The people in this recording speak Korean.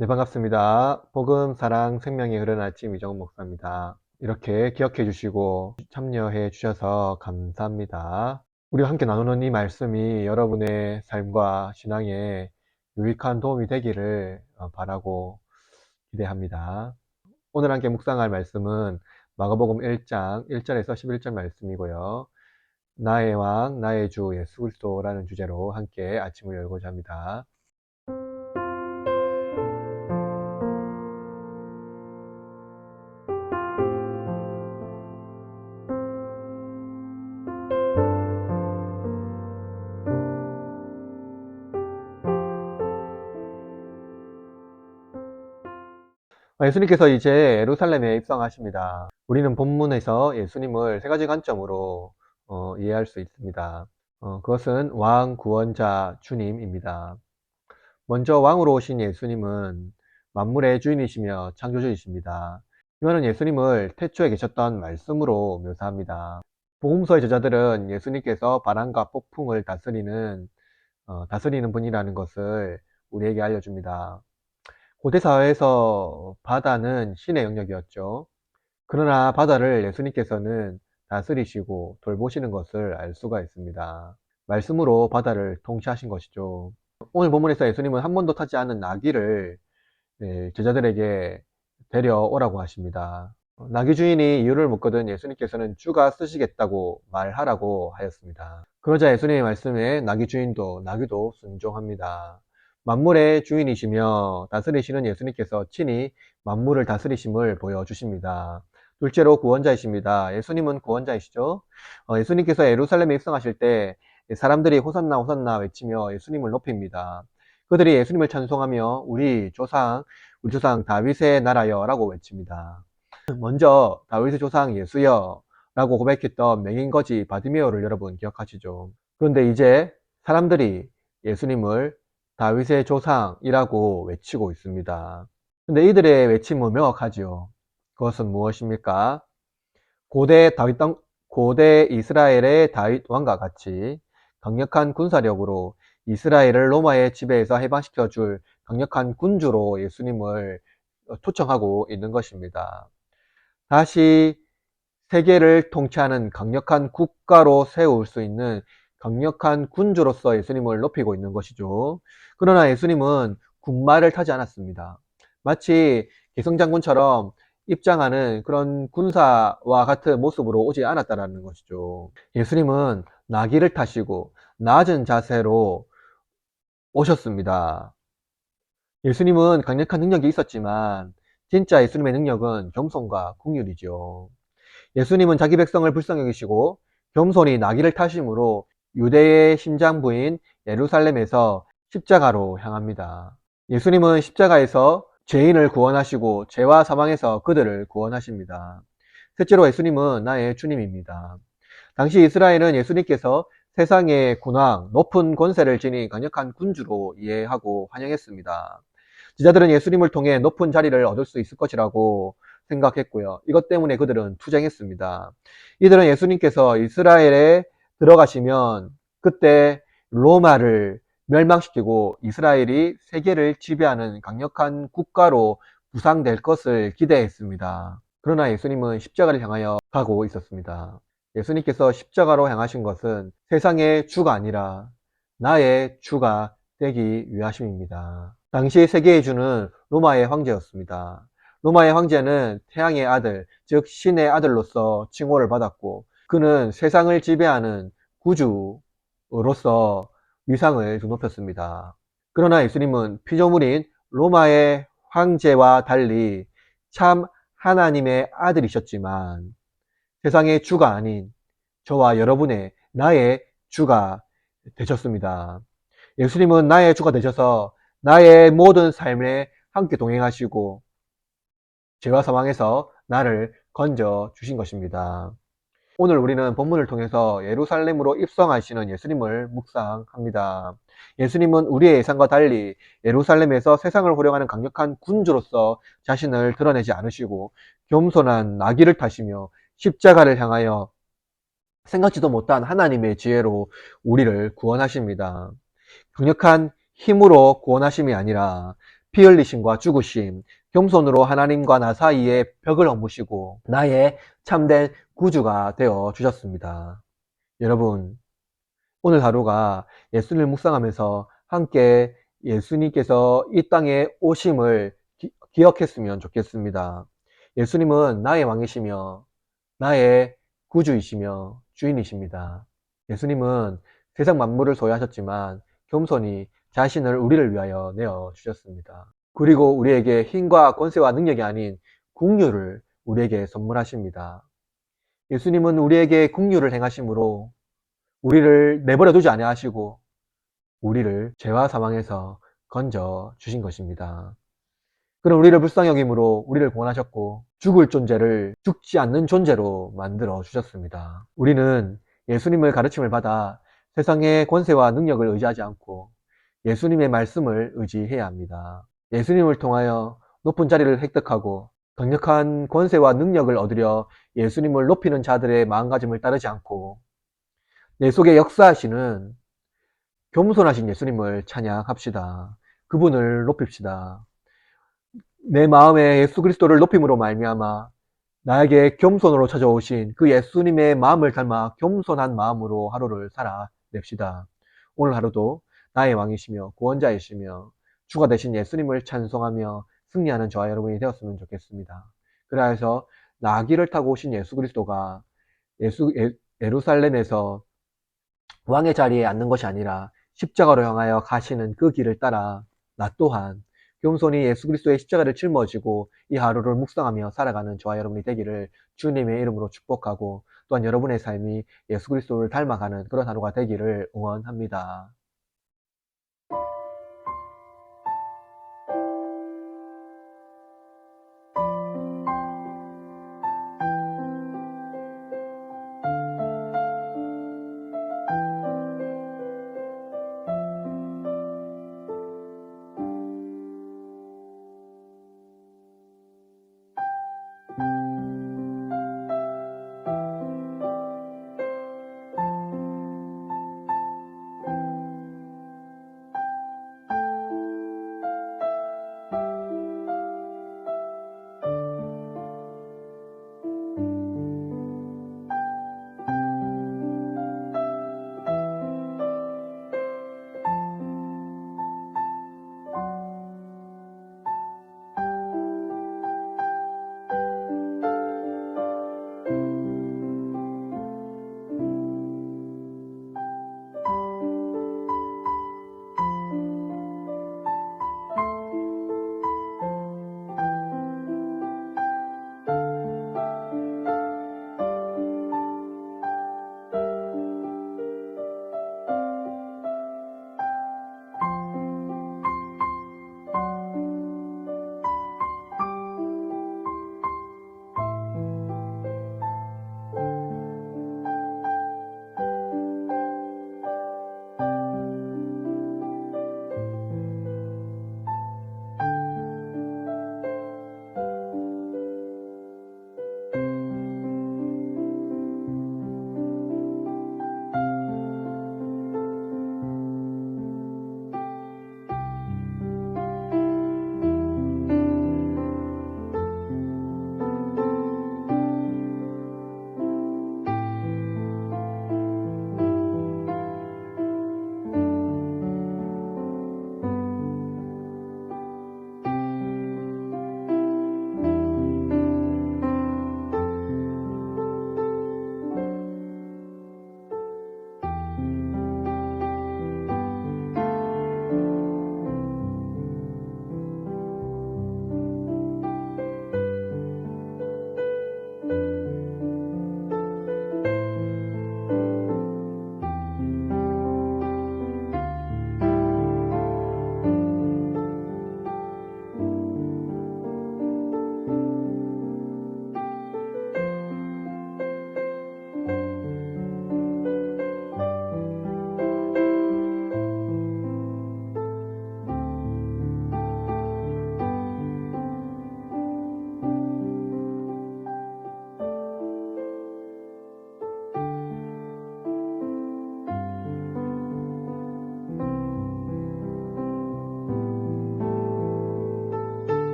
네, 반갑습니다. 복음, 사랑, 생명이 흐르는 아침 이정훈 목사입니다. 이렇게 기억해 주시고 참여해 주셔서 감사합니다. 우리가 함께 나누는 이 말씀이 여러분의 삶과 신앙에 유익한 도움이 되기를 바라고 기대합니다. 오늘 함께 묵상할 말씀은 마가복음 1장 1절에서 11절 말씀이고요. 나의 왕, 나의 주 예수 그리스도라는 주제로 함께 아침을 열고자 합니다. 예수님께서 이제 예루살렘에 입성하십니다. 우리는 본문에서 예수님을 세 가지 관점으로 이해할 수 있습니다. 그것은 왕, 구원자, 주님입니다. 먼저 왕으로 오신 예수님은 만물의 주인이시며 창조주이십니다. 이거는 예수님을 태초에 계셨던 말씀으로 묘사합니다. 복음서의 저자들은 예수님께서 바람과 폭풍을 다스리는 분이라는 것을 우리에게 알려줍니다. 고대 사회에서 바다는 신의 영역이었죠. 그러나 바다를 예수님께서는 다스리시고 돌보시는 것을 알 수가 있습니다. 말씀으로 바다를 통치하신 것이죠. 오늘 본문에서 예수님은 한 번도 타지 않은 나귀를 제자들에게 데려오라고 하십니다. 나귀 주인이 이유를 묻거든 예수님께서는 주가 쓰시겠다고 말하라고 하였습니다. 그러자 예수님의 말씀에 나귀도 순종합니다. 만물의 주인이시며 다스리시는 예수님께서 친히 만물을 다스리심을 보여주십니다. 둘째로 구원자이십니다. 예수님은 구원자이시죠. 예수님께서 예루살렘에 입성하실 때 사람들이 호산나 호산나 외치며 예수님을 높입니다. 그들이 예수님을 찬송하며 우리 조상 다윗의 나라여 라고 외칩니다. 먼저 다윗의 조상 예수여 라고 고백했던 맹인거지 바디메오를 여러분 기억하시죠? 그런데 이제 사람들이 예수님을 다윗의 조상이라고 외치고 있습니다. 근데 이들의 외침은 명확하지요. 그것은 무엇입니까? 고대 이스라엘의 다윗 왕과 같이 강력한 군사력으로 이스라엘을 로마의 지배에서 해방시켜 줄 강력한 군주로 예수님을 초청하고 있는 것입니다. 다시 세계를 통치하는 강력한 국가로 세울 수 있는 강력한 군주로서 예수님을 높이고 있는 것이죠. 그러나 예수님은 군마를 타지 않았습니다. 마치 개성장군처럼 입장하는 그런 군사와 같은 모습으로 오지 않았다는 것이죠. 예수님은 나귀를 타시고 낮은 자세로 오셨습니다. 예수님은 강력한 능력이 있었지만 진짜 예수님의 능력은 겸손과 긍휼이죠. 예수님은 자기 백성을 불쌍히 여기시고 겸손히 나귀를 타심으로 유대의 심장부인 예루살렘에서 십자가로 향합니다. 예수님은 십자가에서 죄인을 구원하시고 죄와 사망에서 그들을 구원하십니다. 셋째로 예수님은 나의 주님입니다. 당시 이스라엘은 예수님께서 세상의 군왕, 높은 권세를 지닌 강력한 군주로 이해하고 환영했습니다. 지자들은 예수님을 통해 높은 자리를 얻을 수 있을 것이라고 생각했고요. 이것 때문에 그들은 투쟁했습니다. 이들은 예수님께서 이스라엘에 들어가시면 그때 로마를 멸망시키고 이스라엘이 세계를 지배하는 강력한 국가로 부상될 것을 기대했습니다. 그러나 예수님은 십자가를 향하여 가고 있었습니다. 예수님께서 십자가로 향하신 것은 세상의 주가 아니라 나의 주가 되기 위하심입니다. 당시 세계의 주는 로마의 황제였습니다. 로마의 황제는 태양의 아들, 즉 신의 아들로서 칭호를 받았고 그는 세상을 지배하는 구주로서 위상을 높였습니다. 그러나 예수님은 피조물인 로마의 황제와 달리 참 하나님의 아들이셨지만 세상의 주가 아닌 저와 여러분의 나의 주가 되셨습니다. 예수님은 나의 주가 되셔서 나의 모든 삶에 함께 동행하시고 죄와 사망에서 나를 건져 주신 것입니다. 오늘 우리는 본문을 통해서 예루살렘으로 입성하시는 예수님을 묵상합니다. 예수님은 우리의 예상과 달리 예루살렘에서 세상을 호령하는 강력한 군주로서 자신을 드러내지 않으시고 겸손한 나귀를 타시며 십자가를 향하여 생각지도 못한 하나님의 지혜로 우리를 구원하십니다. 강력한 힘으로 구원하심이 아니라 피 흘리심과 죽으심, 겸손으로 하나님과 나 사이에 벽을 허무시고 나의 참된 구주가 되어 주셨습니다. 여러분, 오늘 하루가 예수님을 묵상하면서 함께 예수님께서 이 땅에 오심을 기억했으면 좋겠습니다. 예수님은 나의 왕이시며 나의 구주이시며 주인이십니다. 예수님은 세상 만물을 소유하셨지만 겸손히 자신을 우리를 위하여 내어 주셨습니다. 그리고 우리에게 힘과 권세와 능력이 아닌 긍휼을 우리에게 선물하십니다. 예수님은 우리에게 긍휼을 행하심으로 우리를 내버려 두지 아니하시고 우리를 죄와 사망에서 건져 주신 것입니다. 그런 우리를 불쌍히 여김으로 우리를 구원하셨고 죽을 존재를 죽지 않는 존재로 만들어 주셨습니다. 우리는 예수님의 가르침을 받아 세상의 권세와 능력을 의지하지 않고 예수님의 말씀을 의지해야 합니다. 예수님을 통하여 높은 자리를 획득하고 강력한 권세와 능력을 얻으려 예수님을 높이는 자들의 마음가짐을 따르지 않고 내 속에 역사하시는 겸손하신 예수님을 찬양합시다. 그분을 높입시다. 내 마음에 예수 그리스도를 높임으로 말미암아 나에게 겸손으로 찾아오신 그 예수님의 마음을 닮아 겸손한 마음으로 하루를 살아냅시다. 오늘 하루도 나의 왕이시며 구원자이시며 주가 되신 예수님을 찬송하며 승리하는 저와 여러분이 되었으면 좋겠습니다. 그래서 나귀를 타고 오신 예수 그리스도가 예루살렘에서 왕의 자리에 앉는 것이 아니라 십자가로 향하여 가시는 그 길을 따라 나 또한 겸손히 예수 그리스도의 십자가를 짊어지고 이 하루를 묵상하며 살아가는 저와 여러분이 되기를 주님의 이름으로 축복하고 또한 여러분의 삶이 예수 그리스도를 닮아가는 그런 하루가 되기를 응원합니다.